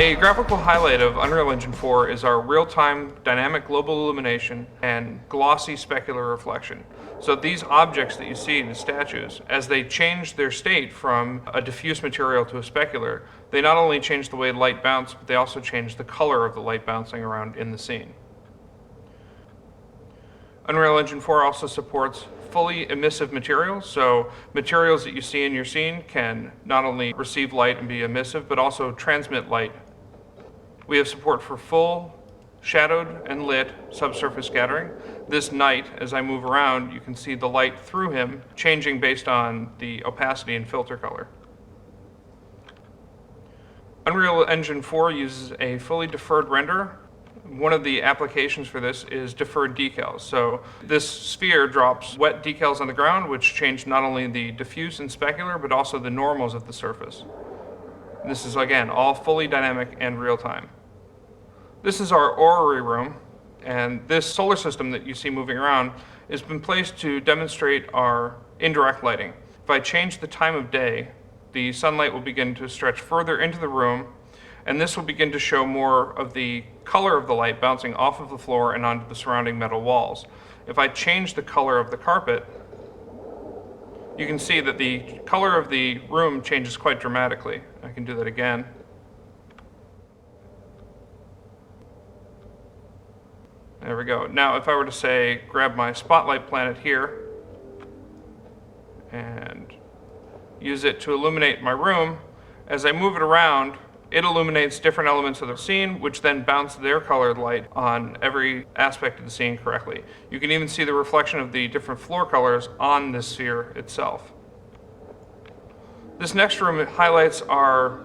A graphical highlight of Unreal Engine 4 is our real-time dynamic global illumination and glossy specular reflection. So these objects that you see, the statues, as they change their state from a diffuse material to a specular, they not only change the way light bounces, but they also change the color of the light bouncing around in the scene. Unreal Engine 4 also supports fully emissive materials, so materials that you see in your scene can not only receive light and be emissive, but also transmit light. We have support for full shadowed and lit subsurface scattering. This night, as I move around, you can see the light through him changing based on the opacity and filter color. Unreal Engine 4 uses a fully deferred renderer. One of the applications for this is deferred decals. So this sphere drops wet decals on the ground, which change not only the diffuse and specular, but also the normals of the surface. And this is, again, all fully dynamic and real time. This is our orrery room, and this solar system that you see moving around has been placed to demonstrate our indirect lighting. If I change the time of day, the sunlight will begin to stretch further into the room, and this will begin to show more of the color of the light bouncing off of the floor and onto the surrounding metal walls. If I change the color of the carpet, you can see that the color of the room changes quite dramatically. I can do that again. There we go. Now if I were to say, grab my spotlight planet here and use it to illuminate my room, as I move it around, it illuminates different elements of the scene, which then bounce their colored light on every aspect of the scene correctly. You can even see the reflection of the different floor colors on this sphere itself. This next room highlights our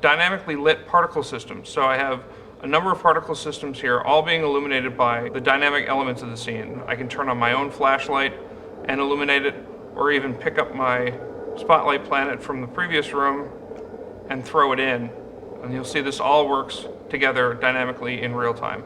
dynamically lit particle system. So I have a number of particle systems here, all being illuminated by the dynamic elements of the scene. I can turn on my own flashlight and illuminate it, or even pick up my spotlight planet from the previous room and throw it in, and you'll see this all works together dynamically in real time.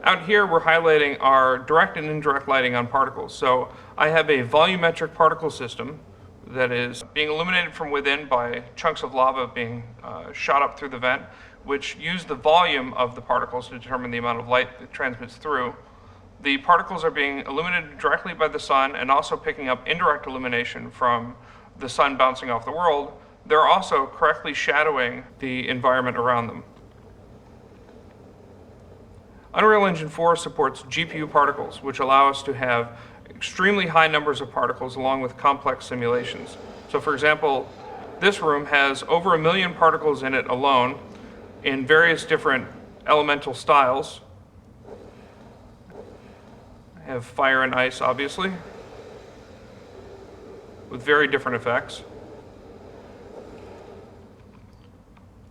Out here we're highlighting our direct and indirect lighting on particles. So I have a volumetric particle system that is being illuminated from within by chunks of lava being shot up through the vent, which use the volume of the particles to determine the amount of light that transmits through. The particles are being illuminated directly by the sun and also picking up indirect illumination from the sun bouncing off the world. They're also correctly shadowing the environment around them. Unreal Engine 4 supports GPU particles, which allow us to have extremely high numbers of particles along with complex simulations. So for example, this room has over 1 million particles in it alone in various different elemental styles. I have fire and ice, obviously, with very different effects.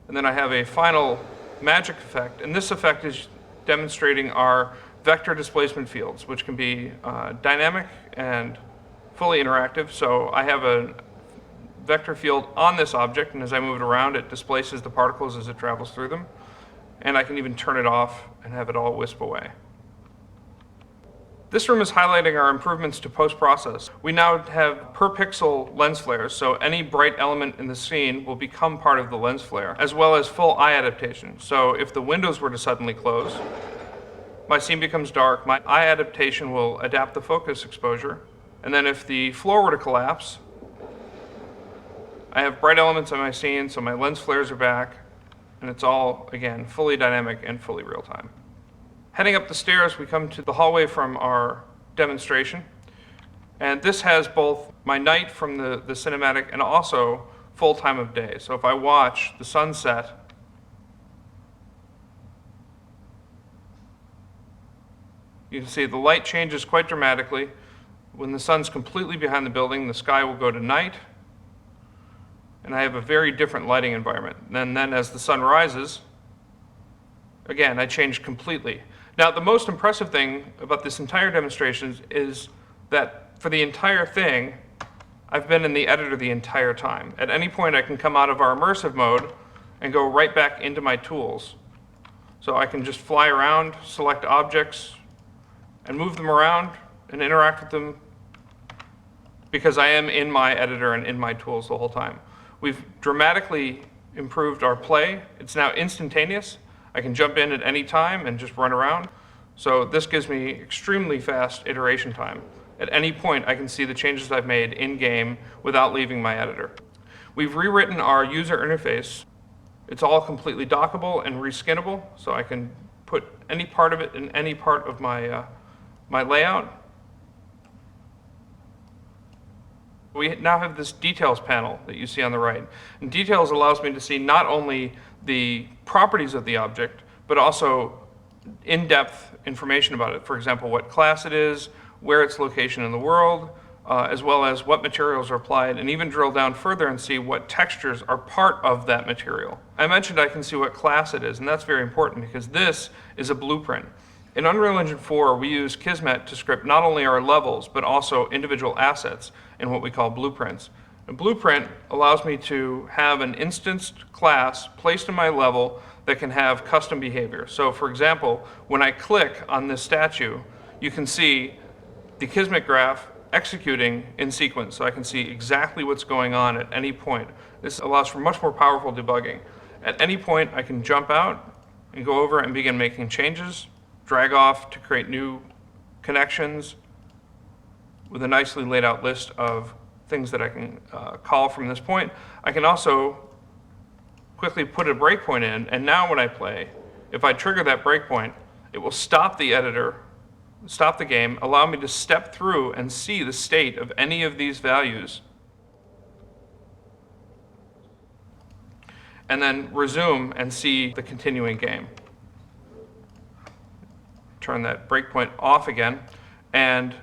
And then I have a final magic effect, and this effect is demonstrating our vector displacement fields, which can be dynamic and fully interactive. So I have a vector field on this object, and as I move it around, it displaces the particles as it travels through them. And I can even turn it off and have it all wisp away. This room is highlighting our improvements to post-process. We now have per pixel lens flares, so any bright element in the scene will become part of the lens flare, as well as full eye adaptation. So if the windows were to suddenly close, my scene becomes dark, my eye adaptation will adapt the focus exposure, and then if the floor were to collapse, I have bright elements in my scene, so my lens flares are back, and it's all, again, fully dynamic and fully real time. Heading up the stairs, we come to the hallway from our demonstration. And this has both my night from the cinematic and also full time of day. So if I watch the sunset, you can see the light changes quite dramatically. When the sun's completely behind the building, the sky will go to night. And I have a very different lighting environment. And then as the sun rises, again, I change completely. Now, the most impressive thing about this entire demonstration is that for the entire thing, I've been in the editor the entire time. At any point, I can come out of our immersive mode and go right back into my tools. So I can just fly around, select objects, and move them around and interact with them because I am in my editor and in my tools the whole time. We've dramatically improved our play. It's now instantaneous. I can jump in at any time and just run around. So this gives me extremely fast iteration time. At any point, I can see the changes I've made in-game without leaving my editor. We've rewritten our user interface. It's all completely dockable and reskinnable, so I can put any part of it in any part of my, my layout. We now have this details panel that you see on the right. And details allows me to see not only the properties of the object, but also in-depth information about it. For example, what class it is, where its location in the world, as well as what materials are applied, and even drill down further and see what textures are part of that material. I mentioned I can see what class it is, and that's very important because this is a blueprint. In Unreal Engine 4, we use Kismet to script not only our levels, but also individual assets in what we call blueprints. A blueprint allows me to have an instanced class placed in my level that can have custom behavior. So for example, when I click on this statue, you can see the Kismet graph executing in sequence, so I can see exactly what's going on at any point. This allows for much more powerful debugging. At any point, I can jump out and go over and begin making changes, drag off to create new connections with a nicely laid out list of things that I can call from this point. I can also quickly put a breakpoint in, and now when I play, if I trigger that breakpoint, it will stop the editor, stop the game, allow me to step through and see the state of any of these values, and then resume and see the continuing game. Turn that breakpoint off again, and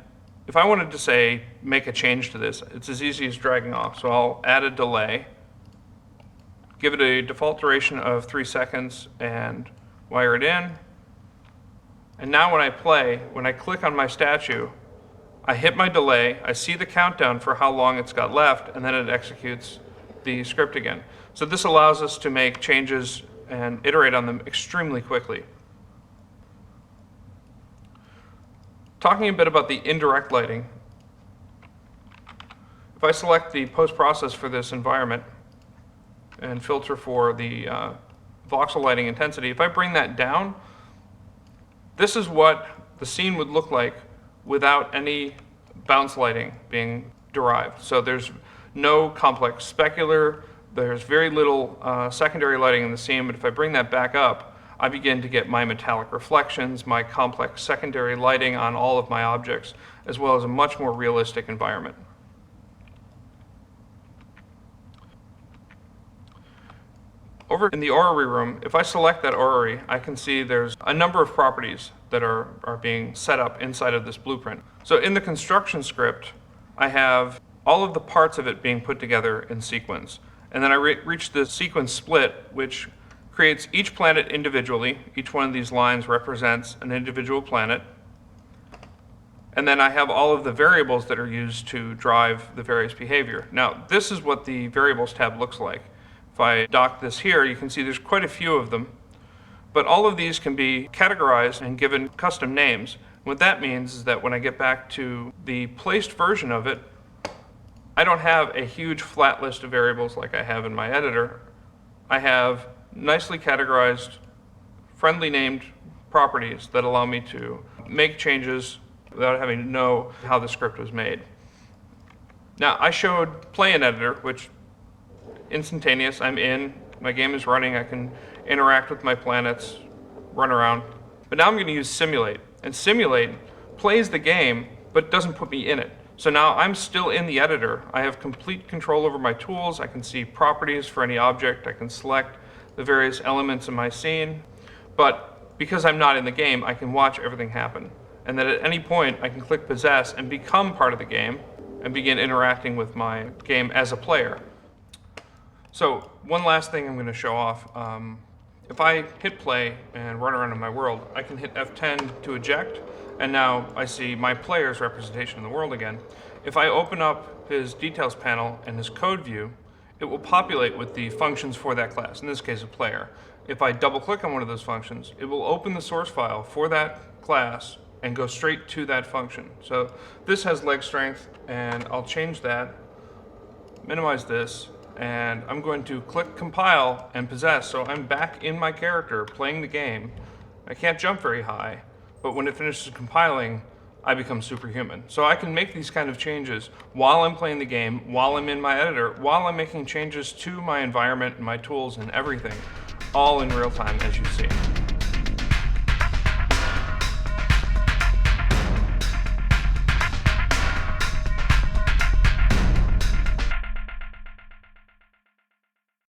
if I wanted to say make a change to this, it's as easy as dragging off. So I'll add a delay, give it a default duration of 3 seconds, and wire it in. And now when I play, when I click on my statue, I hit my delay, I see the countdown for how long it's got left, and then it executes the script again. So this allows us to make changes and iterate on them extremely quickly. Talking a bit about the indirect lighting, if I select the post-process for this environment and filter for the voxel lighting intensity, if I bring that down, this is what the scene would look like without any bounce lighting being derived. So there's no complex specular, there's very little secondary lighting in the scene, but if I bring that back up, I begin to get my metallic reflections, my complex secondary lighting on all of my objects, as well as a much more realistic environment. Over in the orrery room, if I select that orrery, I can see there's a number of properties that are being set up inside of this blueprint. So in the construction script, I have all of the parts of it being put together in sequence. And then I reach the sequence split, which creates each planet individually. Each one of these lines represents an individual planet. And then I have all of the variables that are used to drive the various behavior. Now, this is what the variables tab looks like. If I dock this here, you can see there's quite a few of them. But all of these can be categorized and given custom names. What that means is that when I get back to the placed version of it, I don't have a huge flat list of variables like I have in my editor. I have nicely categorized, friendly named properties that allow me to make changes without having to know how the script was made. Now, I showed play in editor, which instantaneous, I'm in, my game is running, I can interact with my planets, run around. But now I'm going to use simulate. And simulate plays the game, but doesn't put me in it. So now I'm still in the editor. I have complete control over my tools. I can see properties for any object. I can select the various elements in my scene. But because I'm not in the game, I can watch everything happen. And then at any point, I can click possess and become part of the game and begin interacting with my game as a player. So one last thing I'm going to show off. If I hit play and run around in my world, I can hit F10 to eject, and now I see my player's representation in the world again. If I open up his details panel and his code view, it will populate with the functions for that class, in this case a player. If I double click on one of those functions, it will open the source file for that class and go straight to that function. So this has leg strength, and I'll change that, minimize this, and I'm going to click compile and possess. So I'm back in my character playing the game. I can't jump very high, but when it finishes compiling, I become superhuman. So I can make these kind of changes while I'm playing the game, while I'm in my editor, while I'm making changes to my environment and my tools and everything, all in real time, as you see.